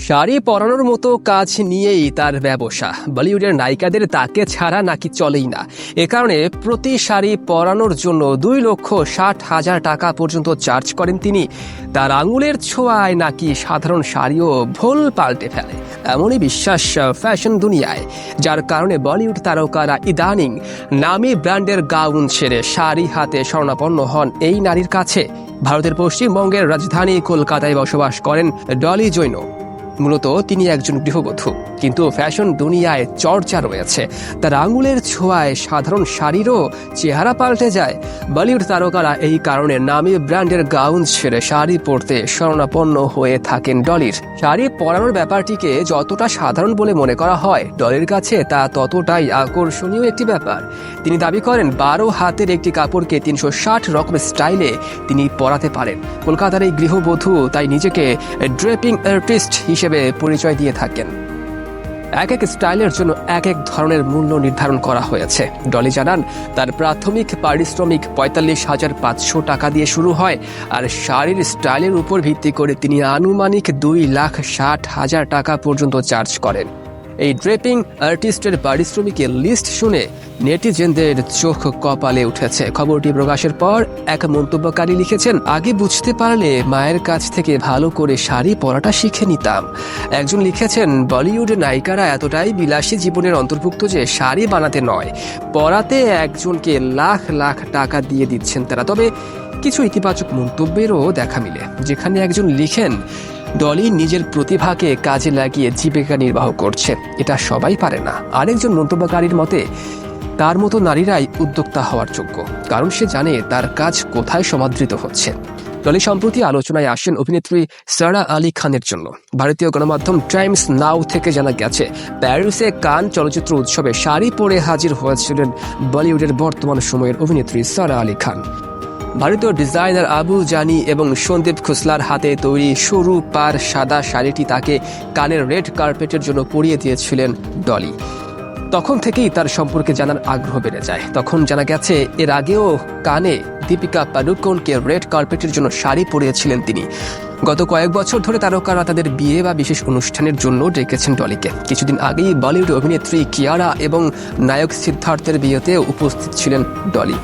শাড়ি পরানোর মতো কাজ নিয়েই তার ব্যবসা। বলিউডের নায়িকাদের তাকে ছাড়া নাকি চলেই না। এ কারণে প্রতি শাড়ি পরানোর জন্য 2,60,000 টাকা পর্যন্ত চার্জ করেন তিনি। তার আঙুলের ছোঁয়ায় নাকি সাধারণ শাড়িও ভুল পাল্টে ফেলে, এমনই বিশ্বাস ফ্যাশন দুনিয়ায়। যার কারণে বলিউড তারকারা ইদানিং নামী ব্র্যান্ডের গাউন ছেড়ে শাড়ি হাতে শরণাপন্ন হন এই নারীর কাছে। ভারতের পশ্চিমবঙ্গের রাজধানী কলকাতায় বসবাস করেন ডলি জৈন। মূলত তিনি একজন গৃহবধূ, কিন্তু ফ্যাশন দুনিয়ায় চর্চা রয়েছে তার আঙুলের ছোঁয়ায় সাধারণ শাড়িরও চেহারা পাল্টে যায়। বলিউড তারকারা এই কারণে নামী ব্র্যান্ডের গাউন ছেড়ে শাড়ি পরতে শরণাপন্ন হয়ে থাকেন ডলির। শাড়ি পরানোর ব্যাপারটিকে যতটা সাধারণ বলে মনে করা হয়, ডলির কাছে তা ততটাই আকর্ষণীয় একটি ব্যাপার। তিনি দাবি করেন 12 হাতের একটি কাপড়কে 360 রকমের স্টাইলে তিনি পরাতে পারেন। কলকাতার এই গৃহবধূ তাই নিজেকে ড্রেপিং আর্টিস্ট হিসেবে পরিচয় দিয়ে থাকেন। এক এক স্টাইলের জন্য এক এক ধরনের মূল্য নির্ধারণ করা হয়েছে। ডলি জানান, তার প্রাথমিক পারিশ্রমিক 45,500 টাকা দিয়ে শুরু হয়, আর শাড়ির স্টাইলের উপর ভিত্তি করে তিনি আনুমানিক 2,60,000 টাকা পর্যন্ত চার্জ করেন। এই ড্রেপিং আর্টিস্টের পারিশ্রমিকের লিস্ট শুনে নেটিজেনদের চোখ কপালে উঠেছে। খবরটি প্রকাশের পর এক মন্তব্যকারী লিখেছেন, আগে বুঝতে পারলে মায়ের কাছ থেকে ভালো করে শাড়ি পরাটা শিখে নিতাম। একজন লিখেছেন, বলিউড নায়িকারা এতটাই বিলাসী জীবনের অন্তর্ভুক্ত যে শাড়ি বানাতে নয়, পরাতে একজনকে লাখ লাখ টাকা দিয়ে দিচ্ছেন তারা। তবে কিছু ইতিবাচক মন্তব্যেরও দেখা মিলে, যেখানে একজন লিখেন, ডলি নিজের প্রতিভাকে কাজে লাগিয়ে জীবিকা নির্বাহ করছে, এটা সবাই পারে না। আরেকজন মন্তব্যকারীর মতে, তার মতো নারীরাই উদ্যোক্তা হওয়ার যোগ্য, কারণ সে জানে তার কাজ কোথায় সমাদৃত হচ্ছে। ডলি সম্প্রতি আলোচনায় আসেন অভিনেত্রী সারা আলী খানের জন্য। ভারতীয় গণমাধ্যম টাইমস নাও থেকে জানা গেছে, প্যারিসে কান চলচ্চিত্র উৎসবে শাড়ি পরে হাজির হয়েছিলেন বলিউডের বর্তমান সময়ের অভিনেত্রী সারা আলী খান। ভারতীয় ডিজাইনার আবু জানি এবং সন্দীপ খোসলার হাতে তৈরি সরু পার সাদা শাড়িটি তাকে কানের রেড কার্পেটের জন্য পরিয়ে দিয়েছিলেন ডলি। তখন থেকেই তার সম্পর্কে জানার আগ্রহ বেড়ে যায়। তখন জানা গেছে, এর আগেও কানে দীপিকা পাডুকোনকে রেড কার্পেটের জন্য শাড়ি পরিয়েছিলেন তিনি। গত কয়েক বছর ধরে তারকারা তাদের বিয়ে বা বিশেষ অনুষ্ঠানের জন্য ডেকেছেন ডলিকে। কিছুদিন আগেই বলিউড অভিনেত্রী কিয়ারা এবং নায়ক সিদ্ধার্থের বিয়েতে উপস্থিত ছিলেন ডলি।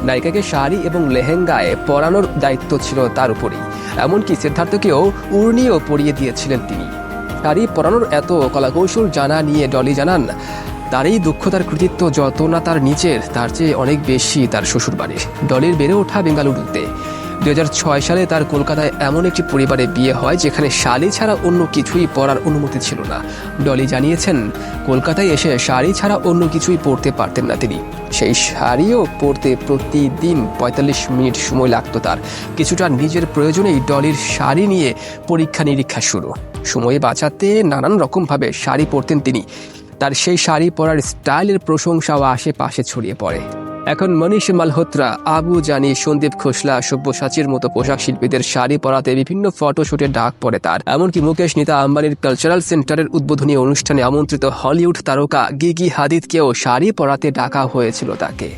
নায়িকাকে শাড়ি এবং লেহেঙ্গায় পরানোর দায়িত্ব ছিল তার উপরেই। এমনকি সিদ্ধার্থকেও উড়নিও পরিয়ে দিয়েছিলেন তিনি। শাড়ি পরানোর এত কলাকৌশল জানা নিয়ে ডলি জানান, তার এই দক্ষতার কৃতিত্ব যত না তার নিজের, তার চেয়ে অনেক বেশি তার শ্বশুরবাড়ির। ডলির বেড়ে ওঠা বেঙ্গালুরুতে। 2006 সালে তার কলকাতায় এমন একটি পরিবারে বিয়ে হয় যেখানে শাড়ি ছাড়া অন্য কিছুই পরার অনুমতি ছিল না। ডলি জানিয়েছেন, কলকাতায় এসে শাড়ি ছাড়া অন্য কিছুই পরতে পারতেন না তিনি। সেই শাড়িও পরতে প্রতিদিন 45 মিনিট সময় লাগত তার। কিছুটা নিজের প্রয়োজনেই ডলির শাড়ি নিয়ে পরীক্ষা নিরীক্ষা শুরু। সময় বাঁচাতে নানান রকমভাবে শাড়ি পরতেন তিনি। তার সেই শাড়ি পরার স্টাইলের প্রশংসাও আশেপাশে ছড়িয়ে পড়ে। এখন মনীষ মালহোত্রা, আবু জানি, সন্দীপ খোসলা, সব্যসাচীর মতো পোশাক শিল্পীদের শাড়ি পরাতে বিভিন্ন ফটোশুটে ডাক পড়ে তার। এমনকি মুকেশ নীতা আম্বানির কালচারাল সেন্টারের উদ্বোধনী অনুষ্ঠানে আমন্ত্রিত হলিউড তারকা গিগি হাদিদকেও শাড়ি পরাতে ডাকা হয়েছিল তাকে।